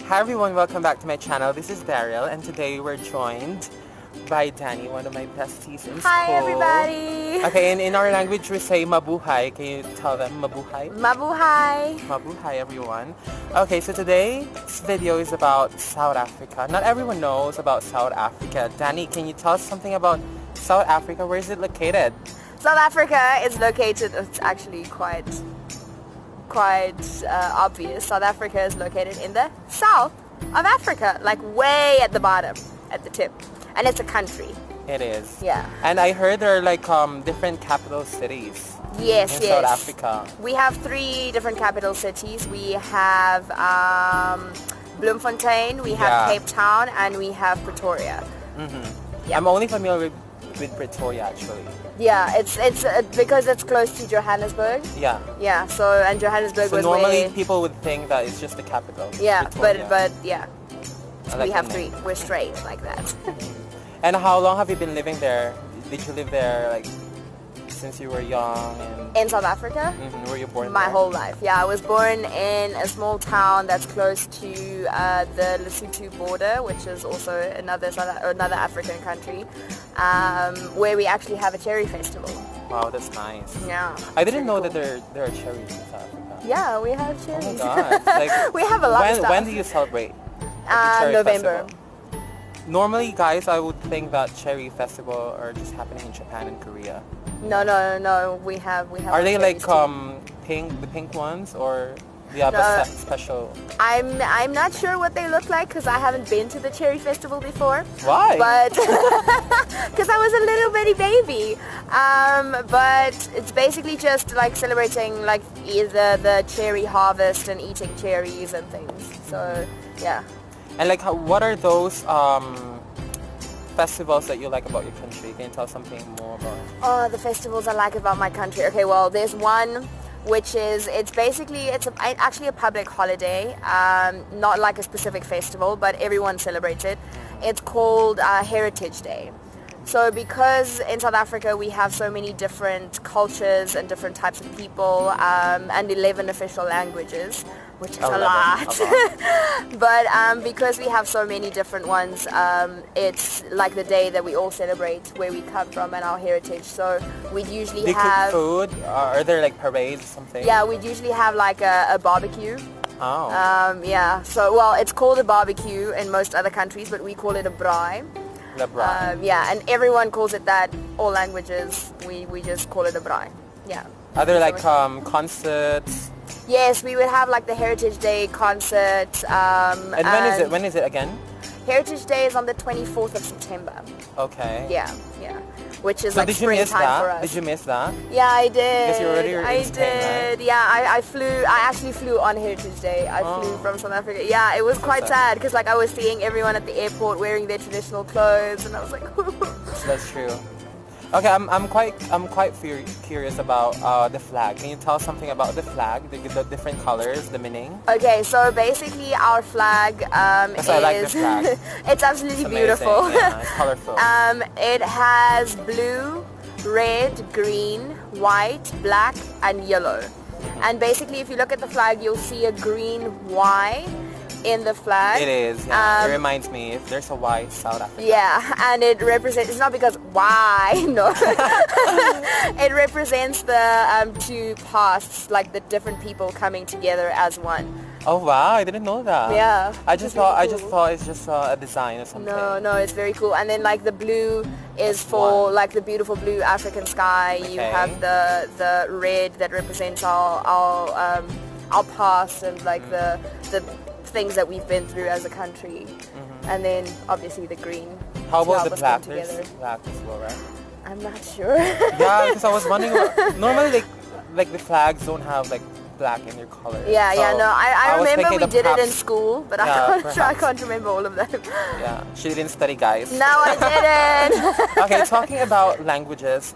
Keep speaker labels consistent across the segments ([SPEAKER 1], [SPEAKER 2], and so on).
[SPEAKER 1] Hi everyone, welcome back to my channel. This is Daryl and today we're joined by Dani, one of my besties in school.
[SPEAKER 2] Hi everybody!
[SPEAKER 1] Okay, in our language we say mabuhay. Can you tell them mabuhay?
[SPEAKER 2] Mabuhay!
[SPEAKER 1] Mabuhay everyone. Okay, so today's video is about South Africa. Not everyone knows about South Africa. Dani, can you tell us something about South Africa? Where is it located?
[SPEAKER 2] South Africa is located, it's actually quite obvious. South Africa is located in the south of Africa, like way at the bottom, at the tip. And it's a country.
[SPEAKER 1] It is.
[SPEAKER 2] Yeah.
[SPEAKER 1] And I heard there are like different capital cities.
[SPEAKER 2] Yes,
[SPEAKER 1] in
[SPEAKER 2] yes.
[SPEAKER 1] South Africa.
[SPEAKER 2] We have 3 different capital cities. We have Bloemfontein, we have Cape Town, and we have Pretoria.
[SPEAKER 1] Mm-hmm. Yeah. I'm only familiar with Pretoria actually.
[SPEAKER 2] Yeah, it's because it's close to Johannesburg.
[SPEAKER 1] Yeah.
[SPEAKER 2] Yeah. So and Johannesburg was
[SPEAKER 1] normally
[SPEAKER 2] where,
[SPEAKER 1] people would think that it's just the capital.
[SPEAKER 2] Yeah,
[SPEAKER 1] Pretoria.
[SPEAKER 2] but yeah.
[SPEAKER 1] I like
[SPEAKER 2] we have
[SPEAKER 1] the
[SPEAKER 2] 3. We're straight like that.
[SPEAKER 1] And how long have you been living there? Did you live there like since you were young? And
[SPEAKER 2] in South Africa?
[SPEAKER 1] Mm-hmm. Were you born
[SPEAKER 2] My
[SPEAKER 1] there?
[SPEAKER 2] whole life. Yeah, I was born in a small town that's close to the Lesotho border, which is also another African country, where we actually have a cherry festival.
[SPEAKER 1] Wow, that's nice.
[SPEAKER 2] Yeah.
[SPEAKER 1] I didn't know that there are cherries in South Africa.
[SPEAKER 2] Yeah, we have cherries.
[SPEAKER 1] Oh my god. Like,
[SPEAKER 2] we have a lot of stuff.
[SPEAKER 1] When do you celebrate? Like, cherry
[SPEAKER 2] November.
[SPEAKER 1] festival? Normally, guys, I would think that cherry festival are just happening in Japan and Korea.
[SPEAKER 2] No. We have.
[SPEAKER 1] Are they like
[SPEAKER 2] too.
[SPEAKER 1] the pink ones, or do you have a special?
[SPEAKER 2] I'm not sure what they look like because I haven't been to the cherry festival before.
[SPEAKER 1] Why?
[SPEAKER 2] But because I was a little bitty baby. But it's basically just like celebrating like either the cherry harvest and eating cherries and things. So yeah.
[SPEAKER 1] And like, what are those festivals that you like about your country? Can you tell something more about it?
[SPEAKER 2] Oh, the festivals I like about my country. Okay, well, there's one which is, it's actually a public holiday, not like a specific festival, but everyone celebrates it. It's called Heritage Day. So because in South Africa we have so many different cultures and different types of people, and 11 official languages, which is a lot. But because we have so many different ones, it's like the day that we all celebrate where we come from and our heritage. So we usually have
[SPEAKER 1] cook food. Are there like parades or something?
[SPEAKER 2] Yeah, we usually have like a barbecue.
[SPEAKER 1] Oh.
[SPEAKER 2] Yeah. So well, it's called a barbecue in most other countries, but we call it a braai. Yeah, and everyone calls it that. All languages, we just call it a braai. Yeah.
[SPEAKER 1] Are there like concerts?
[SPEAKER 2] Yes, we would have like the Heritage Day concert.
[SPEAKER 1] And when is it again?
[SPEAKER 2] Heritage Day is on the 24th of September.
[SPEAKER 1] Okay.
[SPEAKER 2] Yeah. Which is
[SPEAKER 1] so
[SPEAKER 2] like
[SPEAKER 1] did you miss
[SPEAKER 2] springtime
[SPEAKER 1] that?
[SPEAKER 2] for us.
[SPEAKER 1] Did you miss that?
[SPEAKER 2] Yeah, I did.
[SPEAKER 1] Because you already were in Spain, right?
[SPEAKER 2] Yeah, I actually flew on Heritage Day. I flew from South Africa. Yeah, it was quite sad because like I was seeing everyone at the airport wearing their traditional clothes, and I was like,
[SPEAKER 1] That's true. Okay, I'm quite curious about the flag. Can you tell something about the flag, the different colors, the meaning?
[SPEAKER 2] Okay, so basically our flag is.
[SPEAKER 1] I like the flag.
[SPEAKER 2] It's absolutely beautiful.
[SPEAKER 1] Yeah, it's colorful.
[SPEAKER 2] It has blue, red, green, white, black, and yellow. And basically, if you look at the flag, you'll see a green Y in the flag.
[SPEAKER 1] It is, yeah. It reminds me, if there's a Y, it's South Africa.
[SPEAKER 2] Yeah, and it represents, it's not because why, no. It represents the 2 pasts, like the different people coming together as one.
[SPEAKER 1] Oh wow, I didn't know that.
[SPEAKER 2] Yeah.
[SPEAKER 1] I just thought it's just a design or something.
[SPEAKER 2] No, it's very cool. And then like the blue is for like the beautiful blue African sky.
[SPEAKER 1] Okay.
[SPEAKER 2] You have the red that represents our past and like the things that we've been through as a country. And then obviously the green.
[SPEAKER 1] How about the black? There's black as well, right?
[SPEAKER 2] I'm not sure.
[SPEAKER 1] Yeah, because I was wondering, normally like the flags don't have like black in their color.
[SPEAKER 2] Yeah,
[SPEAKER 1] so
[SPEAKER 2] no, I remember we did it in school, but
[SPEAKER 1] yeah,
[SPEAKER 2] I can't remember all of them.
[SPEAKER 1] Yeah, she didn't study, guys.
[SPEAKER 2] No, I didn't.
[SPEAKER 1] Okay, talking about languages,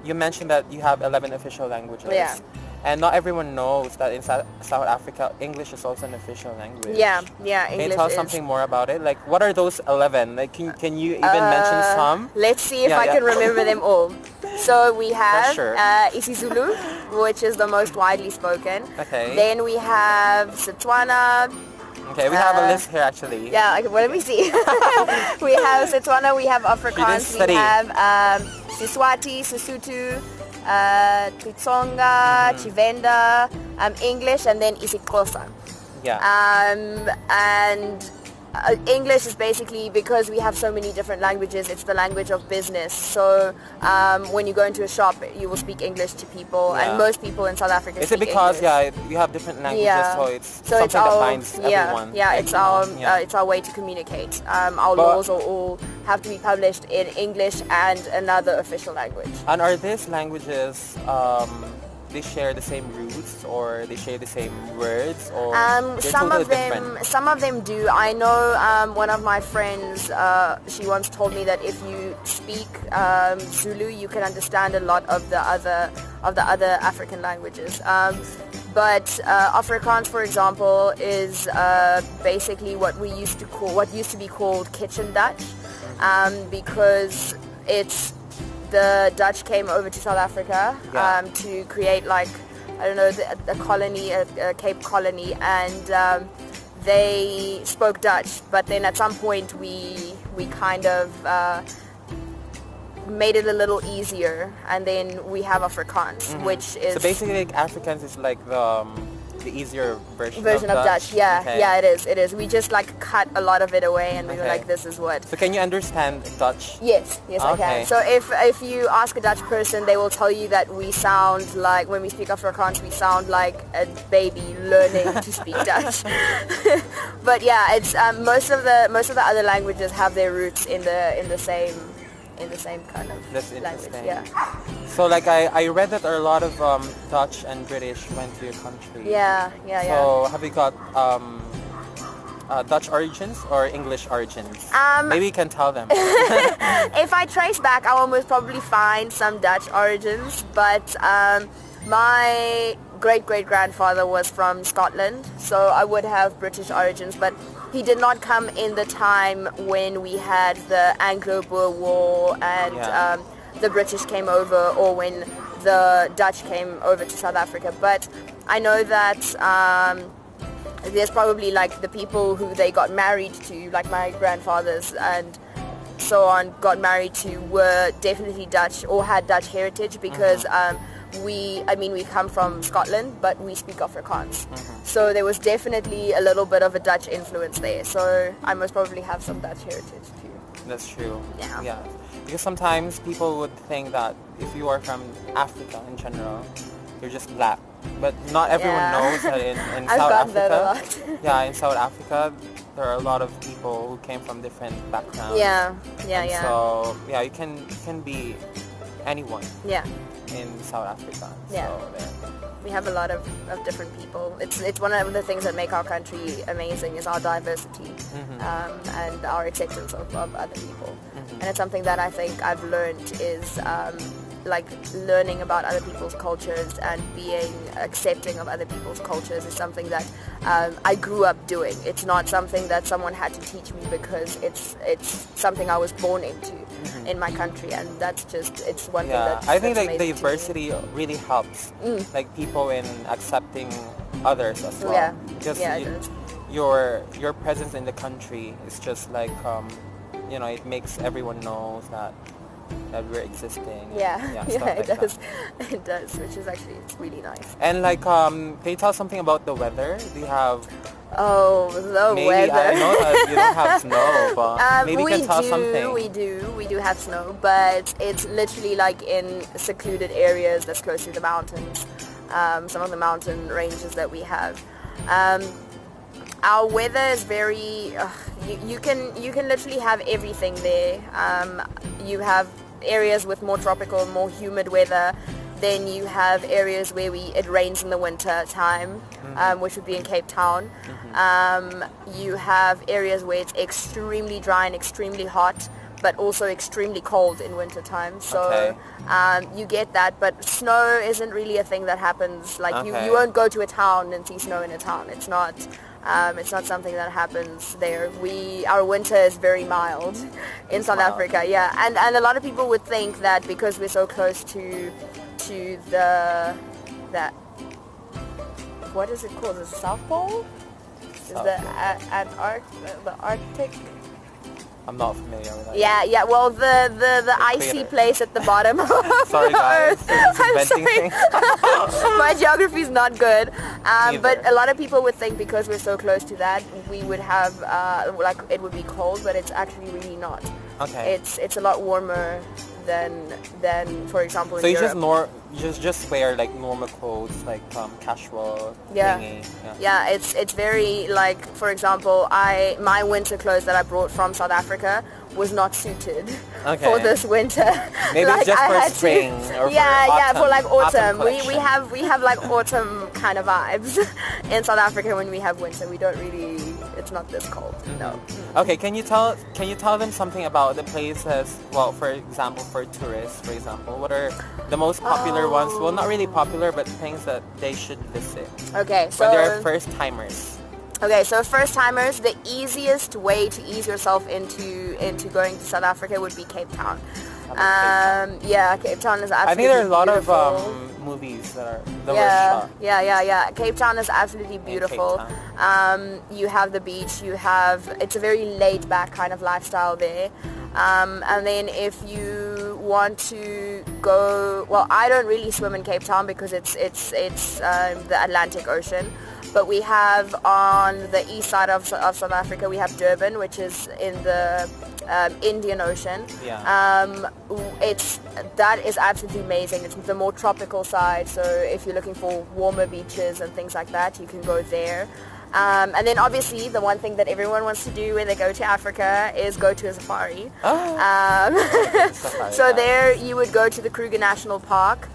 [SPEAKER 1] you mentioned that you have 11 official languages.
[SPEAKER 2] Yeah.
[SPEAKER 1] And not everyone knows that in South Africa, English is also an official language.
[SPEAKER 2] Yeah, English
[SPEAKER 1] Can you tell us something more about it? Like, what are those 11? Like, can you even mention some?
[SPEAKER 2] Let's see if I can remember them all. So we have isiZulu, which is the most widely spoken.
[SPEAKER 1] Okay.
[SPEAKER 2] Then we have Setswana,
[SPEAKER 1] Okay, we have a list here actually.
[SPEAKER 2] Yeah, okay, well, let me see. We have Setswana, we have Afrikaans, we have Siswati, Sesotho, Tsonga, Chivenda, English, and then isiXhosa.
[SPEAKER 1] Yeah.
[SPEAKER 2] And English is basically, because we have so many different languages, it's the language of business. So when you go into a shop, you will speak English to people, and most people in South Africa
[SPEAKER 1] Is
[SPEAKER 2] speak
[SPEAKER 1] it because
[SPEAKER 2] English.
[SPEAKER 1] you have different languages, so it's something
[SPEAKER 2] our,
[SPEAKER 1] that binds everyone?
[SPEAKER 2] Yeah, it's our way to communicate. Our laws all have to be published in English and another official language.
[SPEAKER 1] And are these languages, they share the same roots, or they share the same words, or
[SPEAKER 2] some
[SPEAKER 1] totally
[SPEAKER 2] of them
[SPEAKER 1] different?
[SPEAKER 2] Some of them do. I know one of my friends, she once told me that if you speak Zulu, you can understand a lot of the other African languages. But Afrikaans, for example, is basically what used to be called kitchen Dutch, because the Dutch came over to South Africa to create, like, I don't know, a colony, a Cape colony, and they spoke Dutch. But then at some point we kind of made it a little easier, and then we have Afrikaans, which is...
[SPEAKER 1] So basically, like, Afrikaans is like the easier version of
[SPEAKER 2] Dutch. Yeah,
[SPEAKER 1] okay.
[SPEAKER 2] Yeah, it is. We just like cut a lot of it away, and we were like, this is what...
[SPEAKER 1] So can you understand Dutch?
[SPEAKER 2] Yes, I can. So if you ask a Dutch person, they will tell you that we sound like, when we speak Afrikaans, we sound like a baby learning to speak Dutch. But yeah, it's most of the other languages have their roots in the same kind of language. Yeah.
[SPEAKER 1] So like I read that a lot of Dutch and British went to your country.
[SPEAKER 2] Yeah.
[SPEAKER 1] So have you got Dutch origins or English origins? Maybe you can tell them.
[SPEAKER 2] If I trace back, I will most probably find some Dutch origins, but my great-great-grandfather was from Scotland, so I would have British origins, but he did not come in the time when we had the Anglo-Boer War and the British came over, or when the Dutch came over to South Africa. But I know that there's probably, like, the people who they got married to, like my grandfathers and so on, got married to, were definitely Dutch or had Dutch heritage, because we come from Scotland, but we speak Afrikaans. So there was definitely a little bit of a Dutch influence there. So I most probably have some Dutch heritage too.
[SPEAKER 1] That's true.
[SPEAKER 2] Yeah.
[SPEAKER 1] Because sometimes people would think that if you are from Africa in general, you're just black. But not everyone knows that in South Africa.
[SPEAKER 2] That a lot.
[SPEAKER 1] Yeah, in South Africa, there are a lot of people who came from different backgrounds.
[SPEAKER 2] Yeah.
[SPEAKER 1] So you can be anyone.
[SPEAKER 2] Yeah.
[SPEAKER 1] In South Africa.
[SPEAKER 2] Yeah.
[SPEAKER 1] So,
[SPEAKER 2] we have a lot of different people. It's one of the things that make our country amazing, is our diversity and our acceptance of other people. And it's something that I think I've learned is like learning about other people's cultures and being accepting of other people's cultures is something that I grew up doing. It's not something that someone had to teach me, because it's something I was born into in my country, and that's just, it's one thing that
[SPEAKER 1] I think like diversity really helps, like people in accepting others as well. Because your presence in the country is just like it makes everyone knows that we're existing.
[SPEAKER 2] It does. It does, which is actually, it's really nice.
[SPEAKER 1] And like, can you tell something about the weather? Do you have?
[SPEAKER 2] Oh, the
[SPEAKER 1] maybe,
[SPEAKER 2] weather.
[SPEAKER 1] I know that you don't have snow, but maybe you can tell something.
[SPEAKER 2] We do have snow, but it's literally like in secluded areas that's close to the mountains. Some of the mountain ranges that we have. Our weather is very. You can literally have everything there. You have areas with more tropical, more humid weather. Then you have areas where it rains in the winter time, which would be in Cape Town. You have areas where it's extremely dry and extremely hot, but also extremely cold in winter time. So you get that, but snow isn't really a thing that happens. Like you won't go to a town and see snow in a town. It's not something that happens there. Our winter is very mild in South Africa. Yeah, and a lot of people would think that because we're so close to that, what is it called? Is it South Pole? Is the Arctic?
[SPEAKER 1] I'm not familiar with that.
[SPEAKER 2] Yeah. Well, the icy place at the bottom.
[SPEAKER 1] Sorry, guys.
[SPEAKER 2] I'm sorry. My geography is not good. But a lot of people would think because we're so close to that, we would have like it would be cold, but it's actually really not.
[SPEAKER 1] Okay.
[SPEAKER 2] It's a lot warmer than for example in
[SPEAKER 1] so you
[SPEAKER 2] Europe.
[SPEAKER 1] just wear like normal clothes, like casual
[SPEAKER 2] thingy. Yeah, it's very like, for example, my winter clothes that I brought from South Africa was not suited for this winter.
[SPEAKER 1] Maybe like, it's just for spring or
[SPEAKER 2] for like autumn.
[SPEAKER 1] Autumn
[SPEAKER 2] we have like autumn kind of vibes in South Africa when we have winter. We don't really, it's not this cold. No.
[SPEAKER 1] Okay, can you tell them something about the places, well, for example, for tourists, for example, what are the most popular ones? Well, not really popular, but things that they should visit.
[SPEAKER 2] Okay, so
[SPEAKER 1] when they're first timers.
[SPEAKER 2] Okay, so first timers, the easiest way to ease yourself into going to South Africa would be Cape Town. Cape Town is absolutely beautiful.
[SPEAKER 1] I think there are a lot of movies that were shot.
[SPEAKER 2] Yeah. Cape Town is absolutely beautiful. You have the beach. It's a very laid back kind of lifestyle there. And then if you want to go, well, I don't really swim in Cape Town because it's the Atlantic Ocean. But we have on the east side of South Africa, we have Durban, which is in the Indian Ocean. That is absolutely amazing. It's the more tropical side, so if you're looking for warmer beaches and things like that, you can go there. And then obviously the one thing that everyone wants to do when they go to Africa is go to a safari. So there you would go to the Kruger National Park.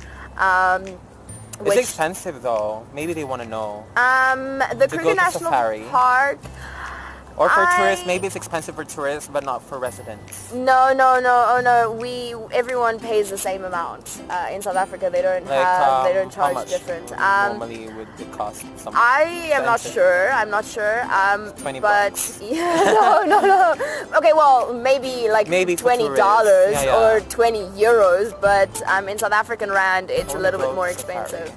[SPEAKER 1] It's expensive though. Maybe they want to know.
[SPEAKER 2] The Kruger National Park.
[SPEAKER 1] Or for tourists, maybe it's expensive for tourists, but not for residents.
[SPEAKER 2] No. Everyone pays the same amount. In South Africa, they don't charge different.
[SPEAKER 1] Normally would it cost something?
[SPEAKER 2] I am not sure. I'm not sure.
[SPEAKER 1] $20.
[SPEAKER 2] No. Okay, well, maybe $20 or 20 euros, but in South African rand, it's a little bit more expensive.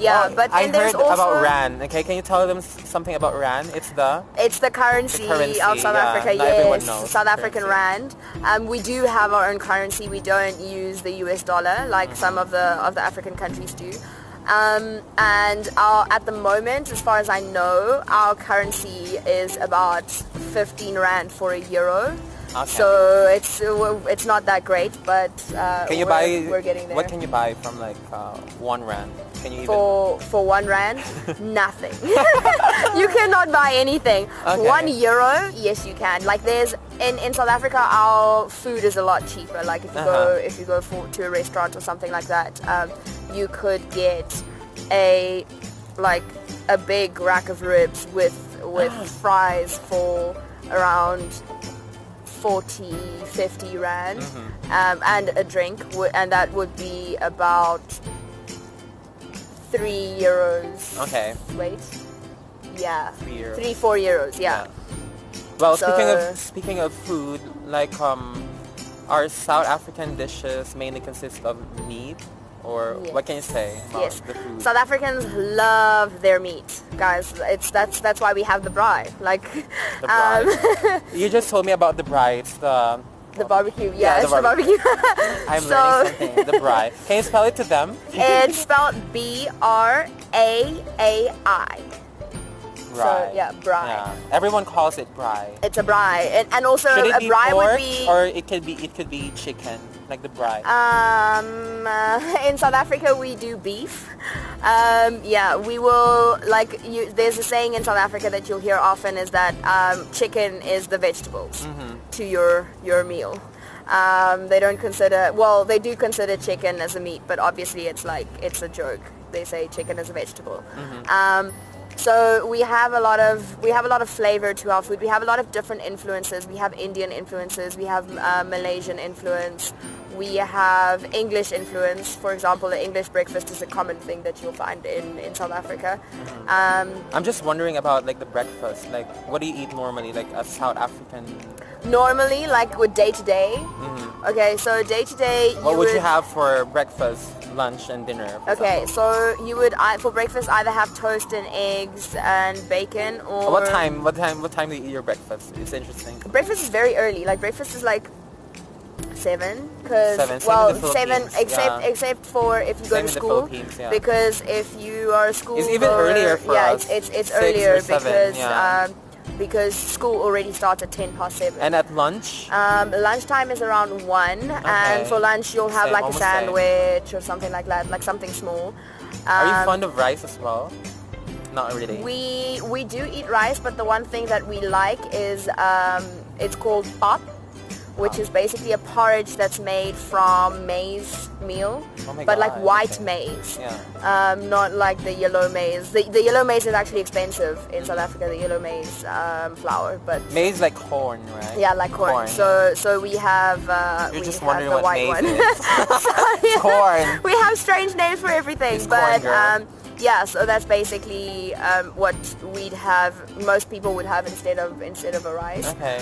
[SPEAKER 2] Yeah, but
[SPEAKER 1] I heard about rand. Okay, can you tell them something about rand? It's the currency
[SPEAKER 2] of South Africa.
[SPEAKER 1] Not everyone knows
[SPEAKER 2] South African rand. We do have our own currency. We don't use the US dollar like some of the African countries do. And at the moment, as far as I know, our currency is about 15 rand for a euro.
[SPEAKER 1] Okay.
[SPEAKER 2] So it's not that great, but we're getting there.
[SPEAKER 1] What can you buy from like 1 rand? Can you
[SPEAKER 2] for 1 rand? Nothing. You cannot buy anything.
[SPEAKER 1] Okay.
[SPEAKER 2] 1 euro, yes you can. Like there's in South Africa, our food is a lot cheaper. Like if you go to a restaurant or something like that, you could get a big rack of ribs with fries for around 40, 50 rand, and a drink, and that would be about 3 euros.
[SPEAKER 1] Okay.
[SPEAKER 2] Wait. Yeah.
[SPEAKER 1] 3 euros.
[SPEAKER 2] 3-4 euros. Yeah.
[SPEAKER 1] Well, speaking of food, like our South African dishes mainly consist of meat. Or what can you say about the food?
[SPEAKER 2] South Africans love their meat, guys. That's why we have the braai. Like
[SPEAKER 1] the braai. You just told me about the braai. It's the
[SPEAKER 2] barbecue. Yeah, it's the barbecue.
[SPEAKER 1] I'm learning something. The braai. Can you spell it to them?
[SPEAKER 2] It's spelled B-R-A-A-I.
[SPEAKER 1] Braai.
[SPEAKER 2] So braai.
[SPEAKER 1] Yeah. Everyone calls it braai.
[SPEAKER 2] It's a braai, and also
[SPEAKER 1] Should it
[SPEAKER 2] a
[SPEAKER 1] be
[SPEAKER 2] braai
[SPEAKER 1] pork,
[SPEAKER 2] would be,
[SPEAKER 1] or it could be chicken, like the braai.
[SPEAKER 2] In South Africa we do beef. We will there's a saying in South Africa that you'll hear often is that chicken is the vegetables to your meal. They do consider chicken as a meat, but obviously it's a joke. They say chicken is a vegetable. So we have a lot of flavor to our food. We have a lot of different influences. We have Indian influences. We have Malaysian influence. We have English influence. For example, the English breakfast is a common thing that you'll find in South Africa.
[SPEAKER 1] I'm just wondering about the breakfast. Like, what do you eat normally, like a South African?
[SPEAKER 2] Normally, with day to day. Okay, so day to day.
[SPEAKER 1] What would you have for breakfast? lunch and dinner.
[SPEAKER 2] Okay, so you would for breakfast either have toast and eggs and bacon, or
[SPEAKER 1] what time do you eat your breakfast? It's interesting.
[SPEAKER 2] Breakfast is very early. Like breakfast is like 7, because 7 except for if you go to school, because if you are a school
[SPEAKER 1] it's even earlier for us.
[SPEAKER 2] It's earlier because school already starts at 7:10.
[SPEAKER 1] And at lunch?
[SPEAKER 2] Lunchtime is around 1, and for lunch you'll have like a sandwich or something like that, like something small.
[SPEAKER 1] Are you fond of rice as well? Not really.
[SPEAKER 2] We do eat rice, but the one thing that we like is it's called pap, which is basically a porridge that's made from maize meal, but like white maize, not like the yellow maize. The yellow maize is actually expensive in South Africa, the yellow maize flour, but
[SPEAKER 1] maize like corn, right?
[SPEAKER 2] Yeah, like corn. So we have
[SPEAKER 1] you're just wondering what maize
[SPEAKER 2] one.
[SPEAKER 1] is. Corn.
[SPEAKER 2] We have strange names for everything,
[SPEAKER 1] it's
[SPEAKER 2] but
[SPEAKER 1] corn,
[SPEAKER 2] yeah, so that's basically what we'd have. Most people would have instead of a rice.
[SPEAKER 1] Okay.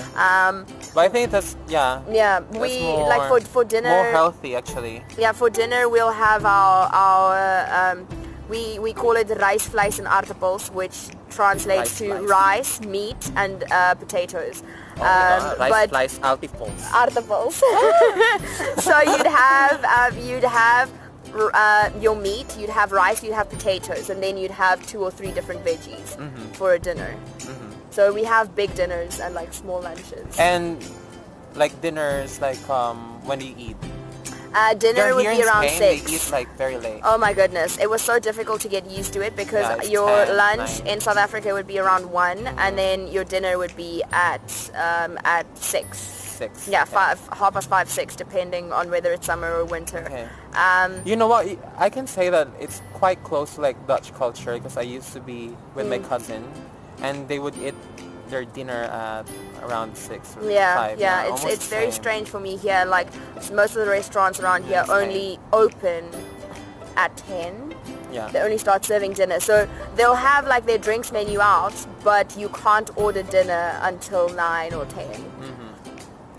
[SPEAKER 1] But I think that's
[SPEAKER 2] we more, like for dinner.
[SPEAKER 1] More healthy actually.
[SPEAKER 2] Yeah, for dinner we'll have our we call it rice, vleis and aardappels, which translates to rice, meat, and potatoes.
[SPEAKER 1] Rice, vleis, aardappels.
[SPEAKER 2] Aardappels. So you'd have your meat, you'd have rice, you'd have potatoes, and then you'd have 2 or 3 different veggies for a dinner. So we have big dinners and like small lunches.
[SPEAKER 1] And like dinners, like when do you eat?
[SPEAKER 2] Dinner would be around 6.
[SPEAKER 1] They eat like very late.
[SPEAKER 2] Oh my goodness, it was so difficult to get used to it because your
[SPEAKER 1] 10,
[SPEAKER 2] lunch
[SPEAKER 1] 9.
[SPEAKER 2] in South Africa would be around 1, and then your dinner would be at 6. Yeah, 5:30, 6, depending on whether it's summer or winter.
[SPEAKER 1] Okay. You know what? I can say that it's quite close to like Dutch culture, because I used to be with my cousin, and they would eat their dinner at around 6 or 5.
[SPEAKER 2] Yeah, it's very strange for me here. Like most of the restaurants around here only open at 10.
[SPEAKER 1] Yeah.
[SPEAKER 2] They only start serving dinner. So they'll have like their drinks menu out, but you can't order dinner until 9 or 10.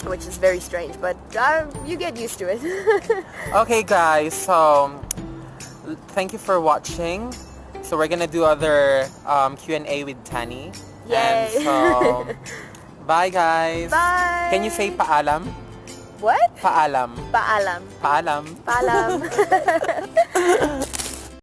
[SPEAKER 2] Which is very strange, but you get used to it.
[SPEAKER 1] Okay guys, so thank you for watching. So we're gonna do other Q&A with Dani.
[SPEAKER 2] Yay!
[SPEAKER 1] And so, bye guys.
[SPEAKER 2] Bye!
[SPEAKER 1] Can you say paalam?
[SPEAKER 2] What?
[SPEAKER 1] Paalam.
[SPEAKER 2] Paalam.
[SPEAKER 1] Paalam.
[SPEAKER 2] Paalam.